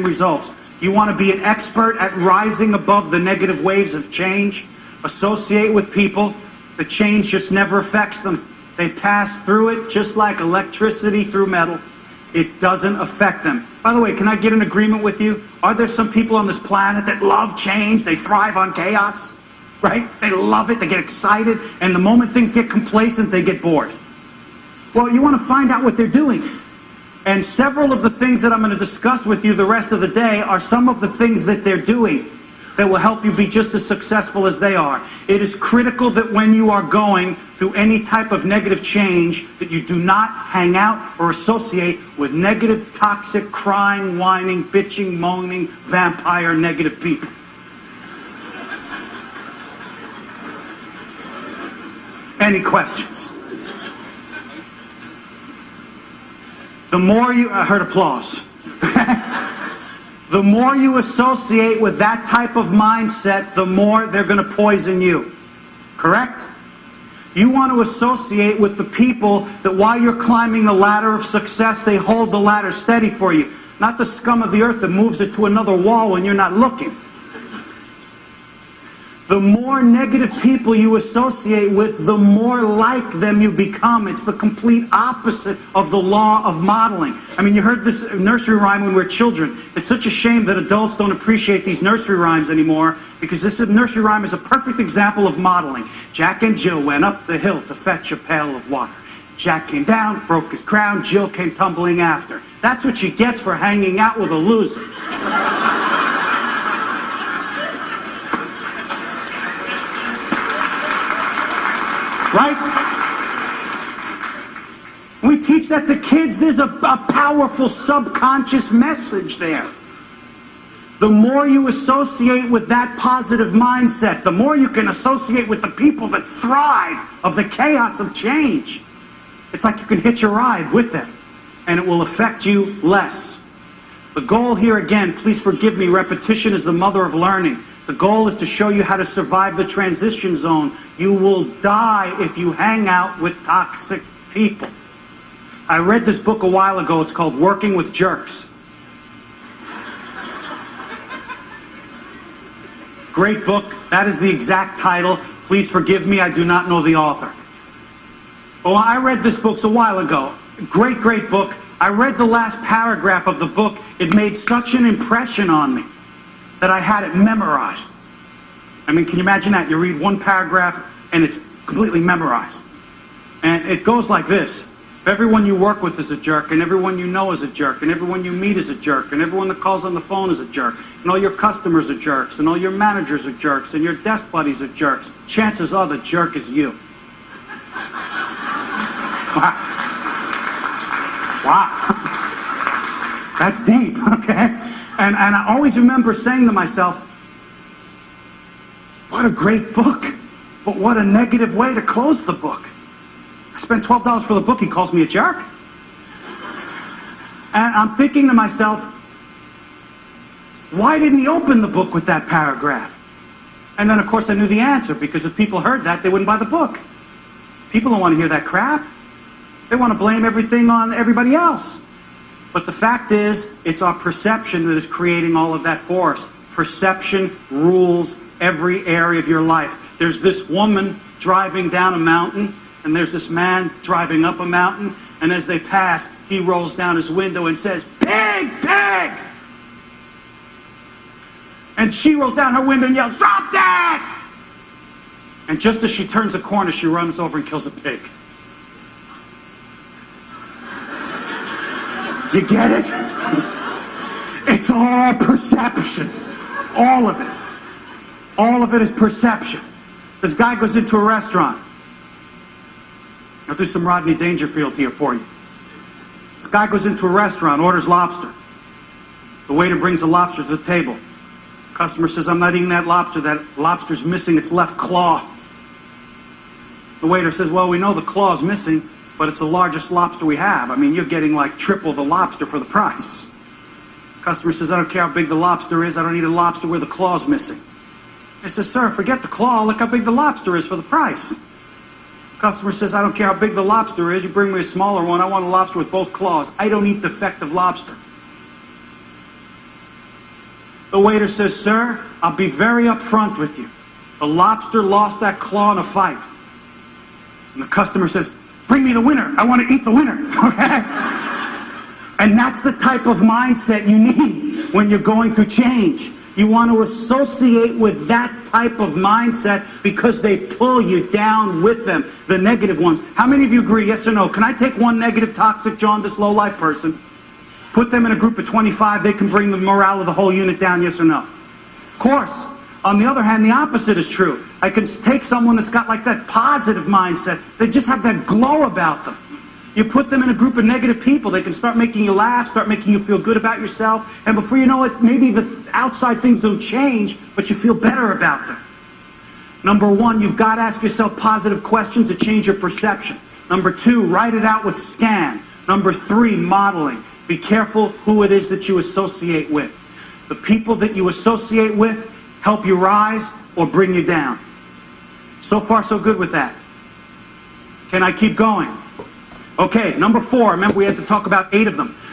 results. You want to be an expert at rising above the negative waves of change? Associate with people. The change just never affects them. They pass through it just like electricity through metal. It doesn't affect them. By the way, can I get an agreement with you? Are there some people on this planet that love change? They thrive on chaos, right? They love it. They get excited. And the moment things get complacent, they get bored. Well, you want to find out what they're doing. And several of the things that I'm going to discuss with you the rest of the day are some of the things that they're doing that will help you be just as successful as they are. It is critical that when you are going through any type of negative change, that you do not hang out or associate with negative, toxic, crying, whining, bitching, moaning, vampire, negative people. Any questions? The more you, I heard applause. The more you associate with that type of mindset, the more they're going to poison you. Correct? You want to associate with the people that while you're climbing the ladder of success, they hold the ladder steady for you. Not the scum of the earth that moves it to another wall when you're not looking. The more negative people you associate with, the more like them you become. It's the complete opposite of the law of modeling. I mean, you heard this nursery rhyme when we were children. It's such a shame that adults don't appreciate these nursery rhymes anymore, because this nursery rhyme is a perfect example of modeling. Jack and Jill went up the hill to fetch a pail of water. Jack came down, broke his crown, Jill came tumbling after. That's what she gets for hanging out with a loser. Right? We teach that to kids. There's a powerful subconscious message there. The more you associate with that positive mindset, the more you can associate with the people that thrive of the chaos of change. It's like you can hitch a ride with them, and it will affect you less. The goal here, again, please forgive me, repetition is the mother of learning. The goal is to show you how to survive the transition zone. You will die if you hang out with toxic people. I read this book a while ago. It's called Working with Jerks. Great book. That is the exact title. Please forgive me, I do not know the author. Well, I read this book a while ago. Great, great book. I read the last paragraph of the book. It made such an impression on me that I had it memorized. I mean, can you imagine that? You read one paragraph and it's completely memorized. And it goes like this. If everyone you work with is a jerk, and everyone you know is a jerk, and everyone you meet is a jerk, and everyone that calls on the phone is a jerk, and all your customers are jerks, and all your managers are jerks, and your desk buddies are jerks, chances are the jerk is you. Wow. Wow. That's deep, okay? And I always remember saying to myself, what a great book, but what a negative way to close the book. I spent $12 for the book, he calls me a jerk? And I'm thinking to myself, why didn't he open the book with that paragraph? And then of course I knew the answer, because if people heard that, they wouldn't buy the book. People don't want to hear that crap. They want to blame everything on everybody else. But the fact is, it's our perception that is creating all of that for us. Perception rules every area of your life. There's this woman driving down a mountain, and there's this man driving up a mountain, and as they pass, he rolls down his window and says, "Pig, pig!" And she rolls down her window and yells, "Drop dead!" And just as she turns a corner, she runs over and kills a pig. You get it? It's all perception. All of it. All of it is perception. This guy goes into a restaurant. I'll do some Rodney Dangerfield here for you. This guy goes into a restaurant, orders lobster. The waiter brings the lobster to the table. The customer says, "I'm not eating that lobster. That lobster's missing its left claw." The waiter says, "Well, we know the claw's missing, but it's the largest lobster we have. I mean, you're getting like triple the lobster for the price." The customer says, "I don't care how big the lobster is. I don't eat a lobster where the claw's missing." He says, "Sir, forget the claw. Look how big the lobster is for the price." The customer says, "I don't care how big the lobster is. You bring me a smaller one. I want a lobster with both claws. I don't eat defective lobster." The waiter says, "Sir, I'll be very upfront with you. The lobster lost that claw in a fight." And the customer says, "Bring me the winner. I want to eat the winner." Okay? And that's the type of mindset you need when you're going through change. You want to associate with that type of mindset because they pull you down with them, the negative ones. How many of you agree, yes or no? Can I take one negative, toxic, jaundiced, low-life person, put them in a group of 25, they can bring the morale of the whole unit down, yes or no? Of course. On the other hand, the opposite is true. I can take someone that's got like that positive mindset. They just have that glow about them. You put them in a group of negative people, they can start making you laugh, start making you feel good about yourself, and before you know it, maybe the outside things don't change, but you feel better about them. Number one, you've got to ask yourself positive questions to change your perception. Number two, write it out with SCAN. Number three, modeling. Be careful who it is that you associate with. The people that you associate with help you rise or bring you down. So far, so good with that. Can I keep going? Okay, number four. Remember, we had to talk about 8 of them.